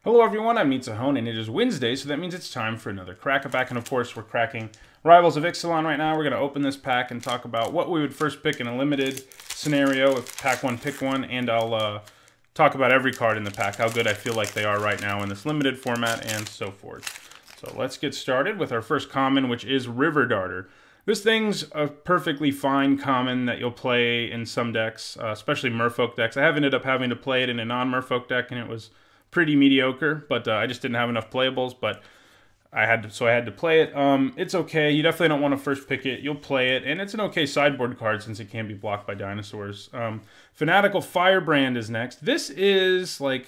Hello everyone, I'm Ixalan, and it is Wednesday, so that means it's time for another crack-a-pack, and of course we're cracking Rivals of Ixalan right now. We're going to open this pack and talk about what we would first pick in a limited scenario if pack one, pick one, and I'll talk about every card in the pack, how good I feel like they are right now in this limited format, and so forth. So let's get started with our first common, which is River Darter. This thing's a perfectly fine common that you'll play in some decks, especially Merfolk decks. I have ended up having to play it in a non-Merfolk deck, and it was pretty mediocre, but I just didn't have enough playables, but I had to play it. It's okay. You definitely don't want to first pick it. You'll play it, and it's an okay sideboard card since it can be blocked by dinosaurs. Fanatical Firebrand is next. This is like,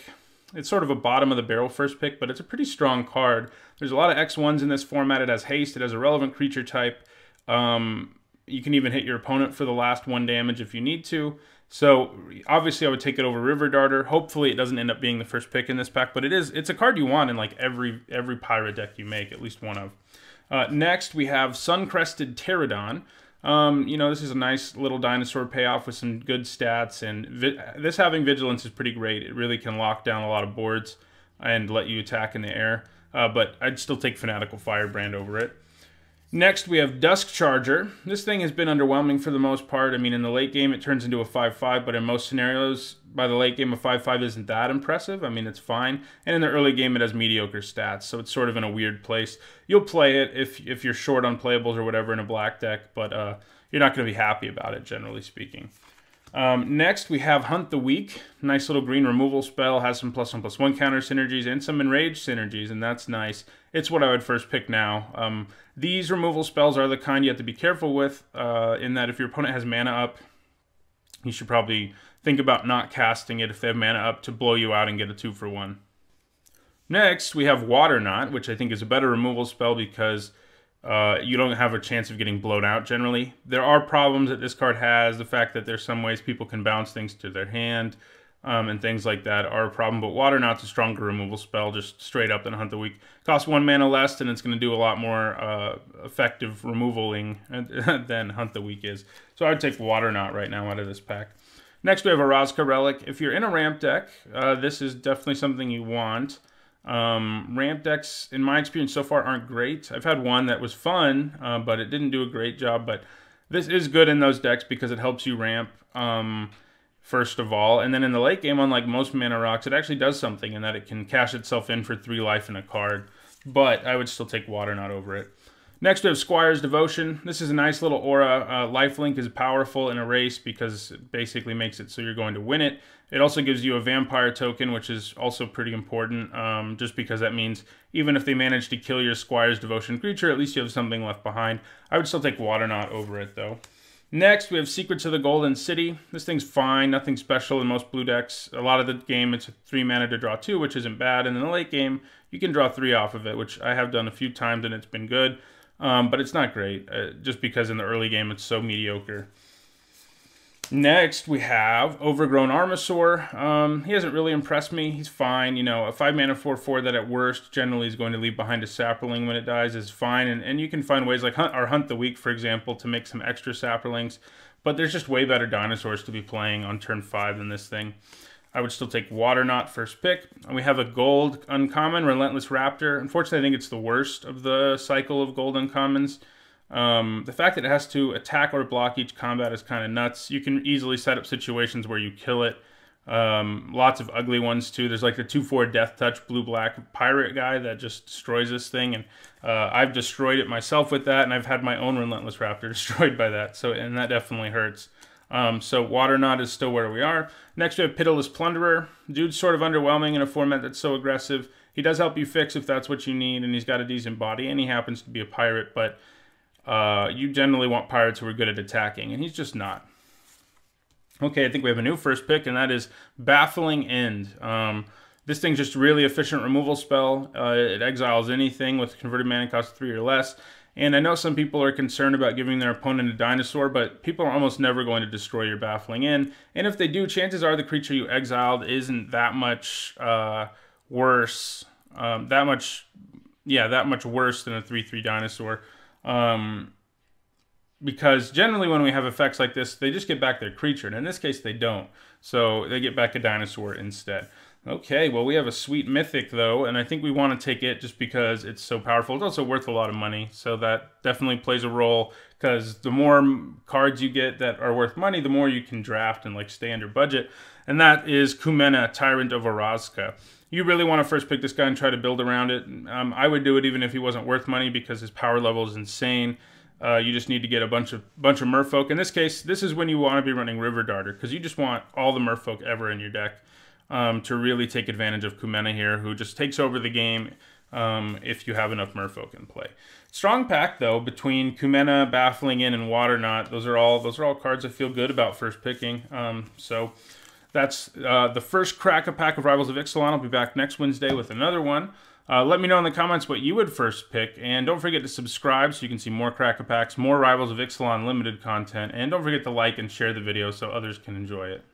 it's sort of a bottom of the barrel first pick, but it's a pretty strong card. There's a lot of X1s in this format. It has haste. It has a relevant creature type. You can even hit your opponent for the last 1 damage if you need to. So obviously I would take it over River Darter. Hopefully it doesn't end up being the first pick in this pack, but it's a card you want in like every pirate deck you make, at least one of. Next we have Sun-Crested Pterodon. You know, this is a nice little dinosaur payoff with some good stats, and this having vigilance is pretty great. It really can lock down a lot of boards and let you attack in the air, but I'd still take Fanatical Firebrand over it. Next, we have Dusk Charger. This thing has been underwhelming for the most part. I mean, in the late game, it turns into a 5/5, but in most scenarios, by the late game, a 5/5 isn't that impressive. I mean, it's fine. And in the early game, it has mediocre stats, so it's sort of in a weird place. You'll play it if you're short on playables or whatever in a black deck, but you're not going to be happy about it, generally speaking. Next, we have Hunt the Weak. Nice little green removal spell. Has some +1/+1 counter synergies and some enraged synergies, and that's nice. It's what I would first pick now. These removal spells are the kind you have to be careful with, in that if your opponent has mana up, you should probably think about not casting it if they have mana up to blow you out and get a 2-for-1. Next, we have Water Knot, which I think is a better removal spell because you don't have a chance of getting blown out generally. There are problems that this card has. The fact that there's some ways people can bounce things to their hand and things like that are a problem. But Water Knot's a stronger removal spell, just straight up than Hunt the Weak. Costs 1 mana less, and it's going to do a lot more effective removaling than Hunt the Weak is. So I would take Water Knot right now out of this pack. Next, we have Orazca Relic. If you're in a ramp deck, this is definitely something you want. Ramp decks, in my experience so far, aren't great. I've had one that was fun, but it didn't do a great job. But this is good in those decks because it helps you ramp, first of all. And then in the late game, unlike most mana rocks, it actually does something in that it can cash itself in for 3 life in a card. But I would still take Water Knot over it. Next, we have Squire's Devotion. This is a nice little aura. Lifelink is powerful in a race because it basically makes it so you're going to win it. It also gives you a vampire token, which is also pretty important, just because that means even if they manage to kill your Squire's Devotion creature, at least you have something left behind. I would still take Water Knot over it, though. Next, we have Secrets of the Golden City. This thing's fine, nothing special in most blue decks. A lot of the game, it's 3 mana to draw 2, which isn't bad. And in the late game, you can draw 3 off of it, which I have done a few times, and it's been good. But it's not great, just because in the early game it's so mediocre. Next, we have Overgrown Armasaur. He hasn't really impressed me. He's fine. You know, a 5 mana 4/4 that at worst generally is going to leave behind a sapling when it dies is fine. And you can find ways like Hunt the Weak, for example, to make some extra saplings. But there's just way better dinosaurs to be playing on turn 5 than this thing. I would still take Water Knot first pick. And we have a gold uncommon, Relentless Raptor. Unfortunately, I think it's the worst of the cycle of gold uncommons. The fact that it has to attack or block each combat is kind of nuts. You can easily set up situations where you kill it. Lots of ugly ones too. There's like the 2/4 Death Touch blue-black pirate guy that just destroys this thing. And I've destroyed it myself with that, and I've had my own Relentless Raptor destroyed by that. So, and that definitely hurts. So Water Knot is still where we are. Next we have Pitiless Plunderer. Dude's sort of underwhelming in a format that's so aggressive. He does help you fix if that's what you need, and he's got a decent body, and he happens to be a pirate, but you generally want pirates who are good at attacking, and he's just not. Okay, I think we have a new first pick, and that is Baffling End. This thing's just a really efficient removal spell. It exiles anything with converted mana cost 3 or less. And I know some people are concerned about giving their opponent a dinosaur, but people are almost never going to destroy your Baffling End. And if they do, chances are the creature you exiled isn't that much worse. That much worse than a 3/3 dinosaur. Because generally when we have effects like this, they just get back their creature. And in this case, they don't. So they get back a dinosaur instead. Okay, well, we have a sweet mythic, though, and I think we want to take it just because it's so powerful. It's also worth a lot of money, so that definitely plays a role, because the more cards you get that are worth money, the more you can draft and like stay under budget, and that is Kumena, Tyrant of Orazka. You really want to first pick this guy and try to build around it. I would do it even if he wasn't worth money, because his power level is insane. You just need to get a bunch of merfolk. In this case, this is when you want to be running River Darter, because you just want all the merfolk ever in your deck. To really take advantage of Kumena here, who just takes over the game if you have enough merfolk in play. Strong pack, though, between Kumena, Baffling In, and Waterknot. Those are all cards I feel good about first picking. So that's the first crack-a-pack of Rivals of Ixalan. I'll be back next Wednesday with another one. Let me know in the comments what you would first pick, and don't forget to subscribe so you can see more crack-a-packs, more Rivals of Ixalan limited content, and don't forget to like and share the video so others can enjoy it.